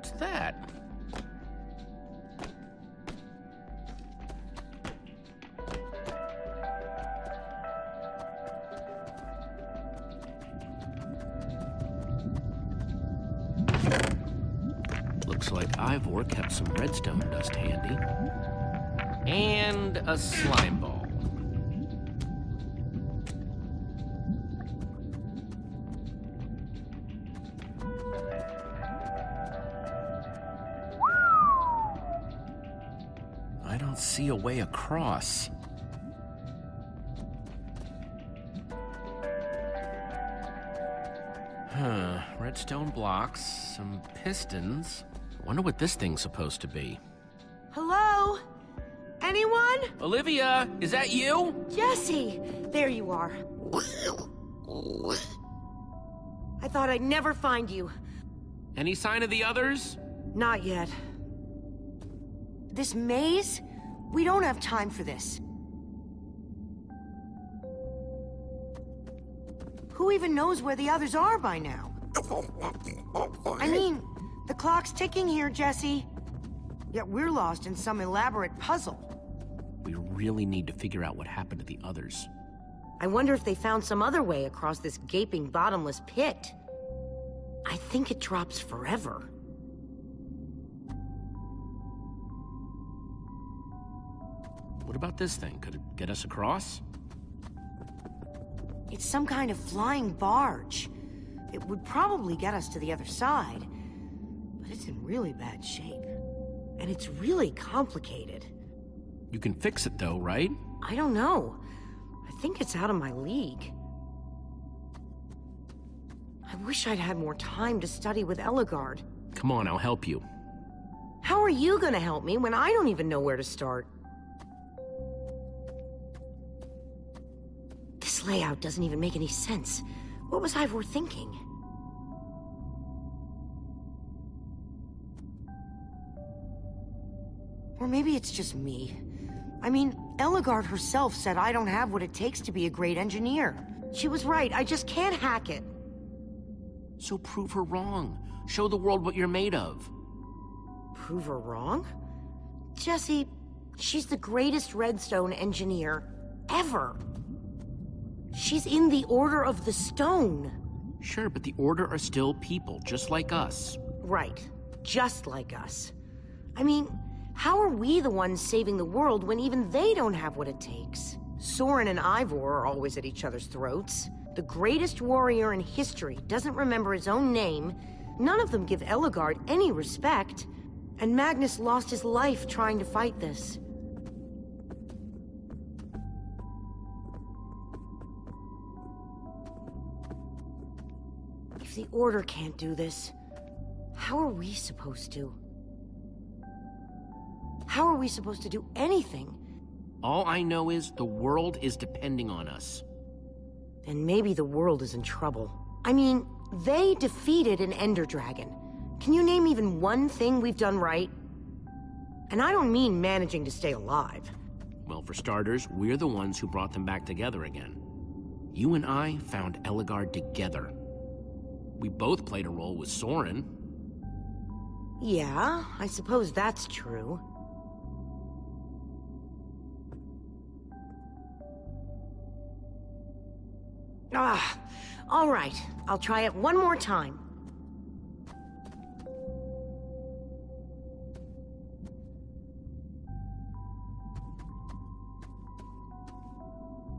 What's that? Looks like Ivor kept some redstone dust handy. And a slime ball. I don't see a way across. Redstone blocks, some pistons. Wonder what this thing's supposed to be. Hello? Anyone? Olivia, is that you? Jesse! There you are. I thought I'd never find you. Any sign of the others? Not yet. This maze? We don't have time for this. Who even knows where the others are by now? I mean, the clock's ticking here, Jesse. Yet we're lost in some elaborate puzzle. We really need to figure out what happened to the others. I wonder if they found some other way across this gaping bottomless pit. I think it drops forever. What about this thing? Could it get us across? It's some kind of flying barge. It would probably get us to the other side, but it's in really bad shape. And it's really complicated. You can fix it though, right? I don't know. I think it's out of my league. I wish I'd had more time to study with Ellegaard. Come on, I'll help you. How are you gonna help me when I don't even know where to start? This layout doesn't even make any sense. What was Ivor thinking? Or maybe it's just me. I mean, Ellegaard herself said I don't have what it takes to be a great engineer. She was right, I just can't hack it. So prove her wrong. Show the world what you're made of. Prove her wrong? Jesse, she's the greatest redstone engineer ever. She's in the Order of the Stone. Sure, but the Order are still people, just like us. Right, just like us. I mean, how are we the ones saving the world when even they don't have what it takes? Soren and Ivor are always at each other's throats. The greatest warrior in history doesn't remember his own name. None of them give Ellegaard any respect. And Magnus lost his life trying to fight this. If the Order can't do this, how are we supposed to? How are we supposed to do anything? All I know is the world is depending on us. Then maybe the world is in trouble. I mean, they defeated an Ender Dragon. Can you name even one thing we've done right? And I don't mean managing to stay alive. Well, for starters, we're the ones who brought them back together again. You and I found Ellegaard together. We both played a role with Soren. Yeah, I suppose that's true. All right. I'll try it one more time.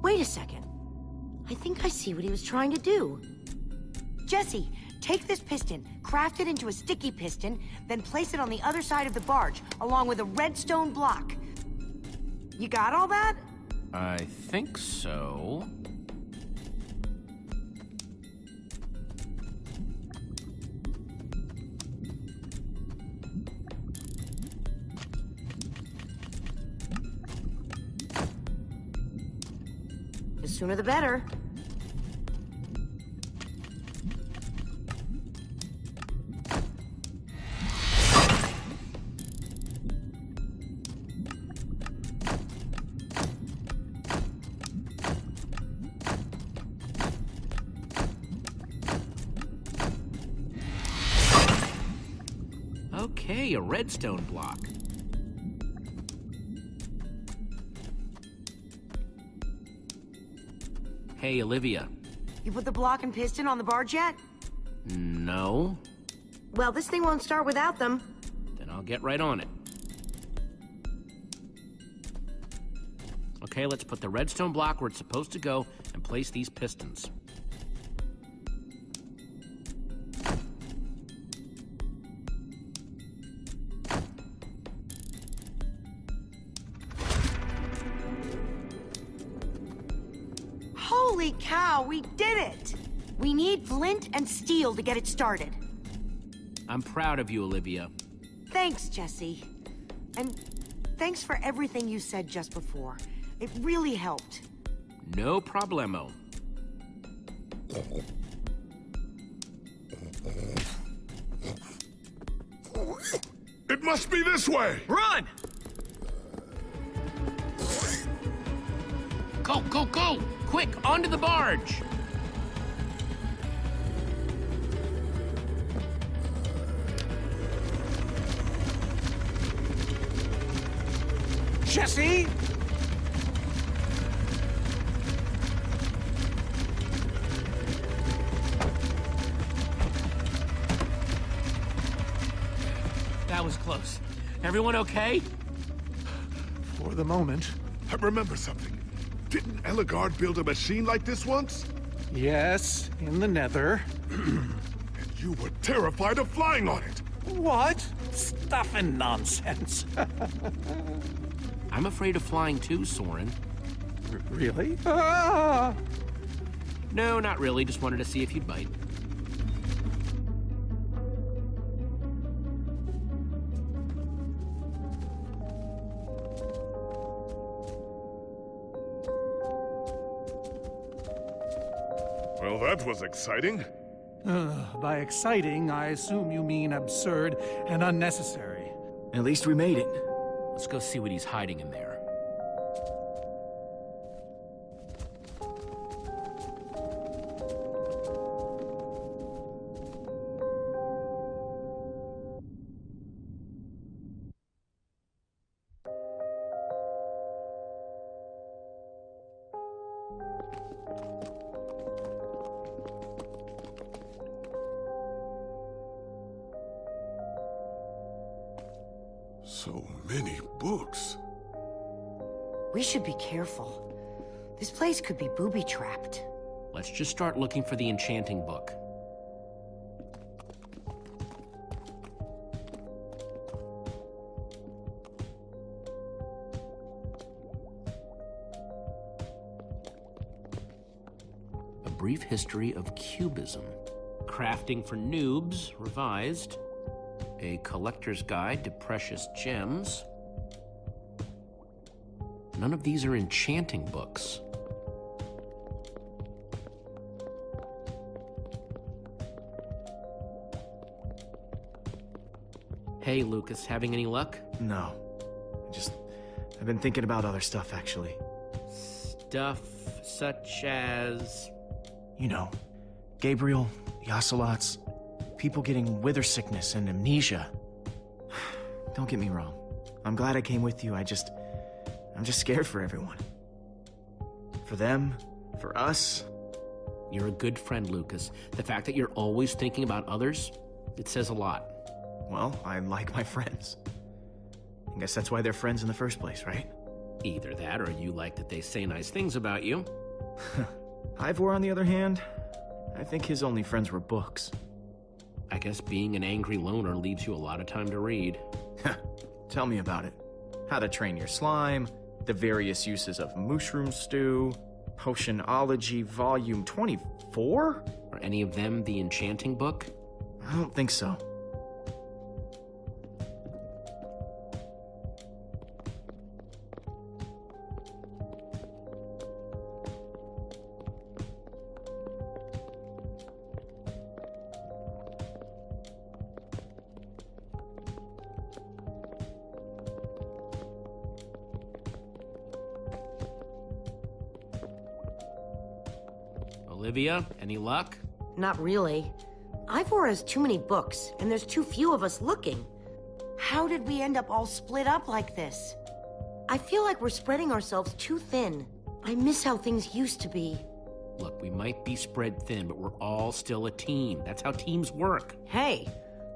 Wait a second. I think I see what he was trying to do. Jesse, take this piston, craft it into a sticky piston, then place it on the other side of the barge, along with a redstone block. You got all that? I think so. The sooner the better. a redstone block. Hey, Olivia. You put the block and piston on the barge yet? No? Well, this thing won't start without them. Then I'll get right on it. Okay, let's put the redstone block where it's supposed to go and place these pistons. Holy cow, we did it! We need flint and steel to get it started. I'm proud of you, Olivia. Thanks, Jesse. And thanks for everything you said just before. It really helped. No problemo. It must be this way! Run! Go, go, go! Quick, onto the barge! Jesse! That was close. Everyone okay? For the moment. I remember something. Didn't Ellegaard build a machine like this once? Yes, in the nether. And you were terrified of flying on it! What? Stuff and nonsense. I'm afraid of flying too, Soren. Really? Ah! No, not really. Just wanted to see if you'd bite. Well, that was exciting. By exciting, I assume you mean absurd and unnecessary. At least we made it. Let's go see what he's hiding in there. So many books. We should be careful. This place could be booby-trapped. Let's just start looking for the enchanting book. A Brief History of Cubism. Crafting for Noobs, revised. A Collector's Guide to Precious Gems. None of these are enchanting books. Hey, Lucas, having any luck? No. I've been thinking about other stuff, actually. Stuff such as... You know, Gabriel, the ocelots, people getting wither sickness and amnesia. Don't get me wrong. I'm glad I came with you. I'm just scared for everyone. For them, for us. You're a good friend, Lucas. The fact that you're always thinking about others, it says a lot. Well, I like my friends. I guess that's why they're friends in the first place, right? Either that or you like that they say nice things about you. Ivor, on the other hand, I think his only friends were books. I guess being an angry loner leaves you a lot of time to read. Tell me about it. How to train your slime, the various uses of mushroom stew, Potionology Volume 24? Are any of them the enchanting book? I don't think so. Olivia, any luck? Not really. Ivor has too many books, and there's too few of us looking. How did we end up all split up like this? I feel like we're spreading ourselves too thin. I miss how things used to be. Look, we might be spread thin, but we're all still a team. That's how teams work. Hey,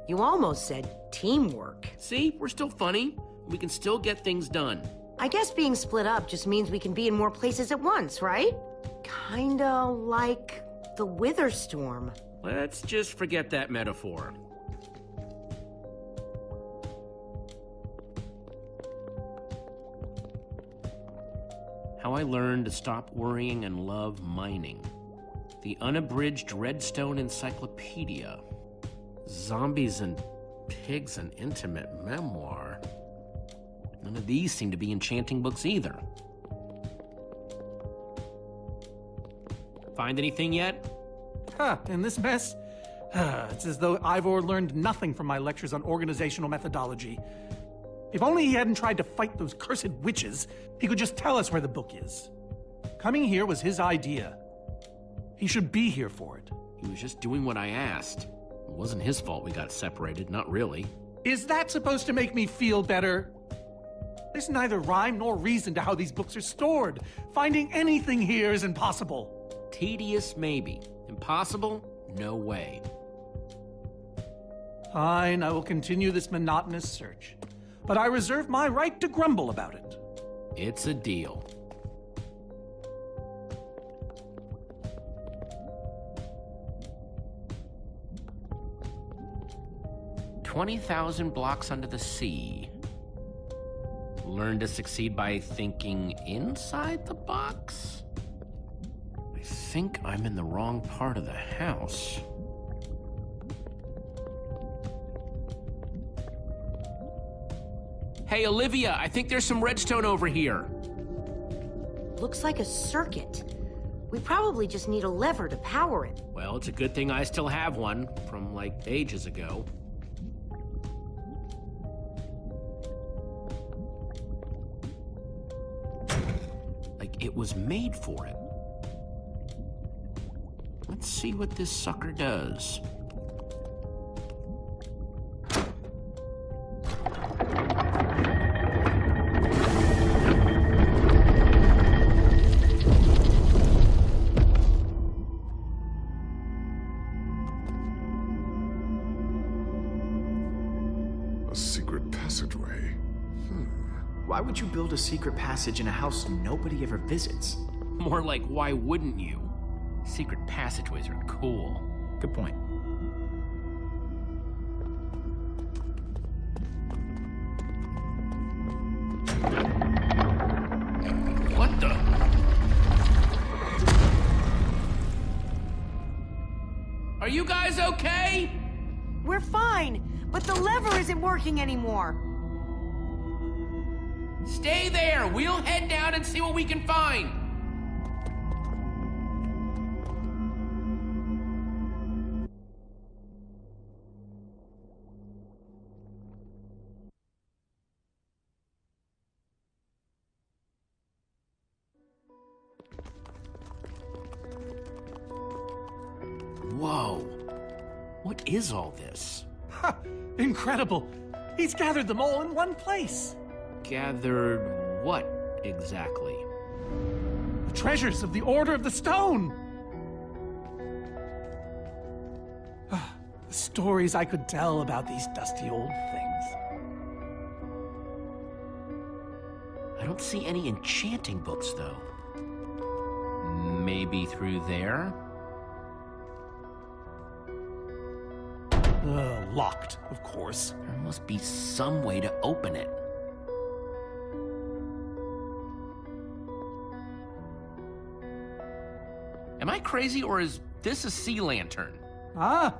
you almost said teamwork. See, we're still funny. We can still get things done. I guess being split up just means we can be in more places at once, right? Kinda like the Wither Storm. Let's just forget that metaphor. How I learned to stop worrying and love mining. The unabridged Redstone Encyclopedia. Zombies and Pigs, an intimate memoir. None of these seem to be enchanting books either. Find anything yet? Huh, in this mess? It's as though Ivor learned nothing from my lectures on organizational methodology. If only he hadn't tried to fight those cursed witches, he could just tell us where the book is. Coming here was his idea. He should be here for it. He was just doing what I asked. It wasn't his fault we got separated, not really. Is that supposed to make me feel better? There's neither rhyme nor reason to how these books are stored. Finding anything here is impossible. Tedious, maybe. Impossible? No way. Fine, I will continue this monotonous search. But I reserve my right to grumble about it. It's a deal. "20,000 blocks under the sea. Learn to succeed by thinking inside the box?" I think I'm in the wrong part of the house. Hey, Olivia, I think there's some redstone over here. Looks like a circuit. We probably just need a lever to power it. Well, it's a good thing I still have one from, like, ages ago. Like it was made for it. Let's see what this sucker does. A secret passageway. Why would you build a secret passage in a house nobody ever visits? More like, why wouldn't you? Secret passageways are cool. Good point. What the? Are you guys okay? We're fine, but the lever isn't working anymore. Stay there. We'll head down and see what we can find. Whoa. What is all this? Ha! Incredible! He's gathered them all in one place. Gathered what exactly? The treasures of the Order of the Stone! The stories I could tell about these dusty old things. I don't see any enchanting books, though. Maybe through there? Locked, of course. There must be some way to open it. Am I crazy, or is this a sea lantern? Ah,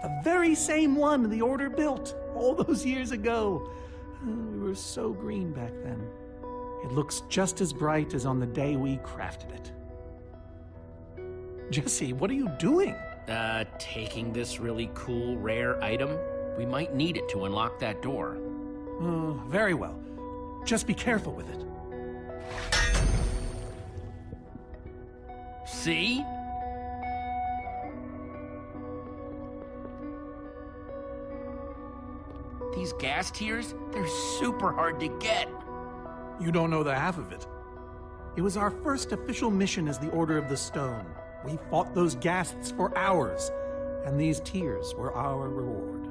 the very same one the Order built all those years ago. We were so green back then. It looks just as bright as on the day we crafted it. Jesse, what are you doing? Taking this really cool, rare item. We might need it to unlock that door. Very well. Just be careful with it. See? These gas tiers, they're super hard to get. You don't know the half of it. It was our first official mission as the Order of the Stone. We fought those ghasts for hours, and these tears were our reward.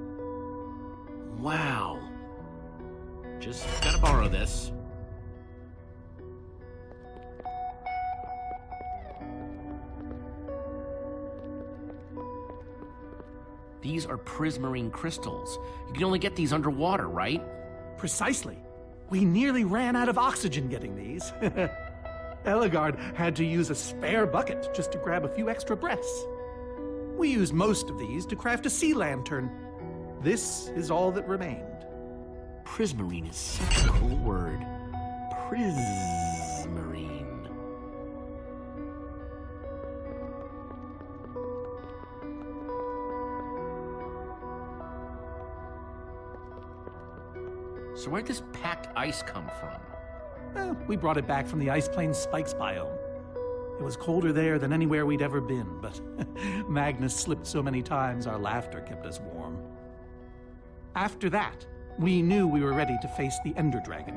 Wow. Just gotta borrow this. These are prismarine crystals. You can only get these underwater, right? Precisely. We nearly ran out of oxygen getting these. Eligard had to use a spare bucket just to grab a few extra breaths. We used most of these to craft a sea lantern. This is all that remained. Prismarine is such a cool word. Prismarine. So where'd this packed ice come from? We brought it back from the Ice Plains Spikes biome. It was colder there than anywhere we'd ever been, but Magnus slipped so many times our laughter kept us warm. After that, we knew we were ready to face the Ender Dragon.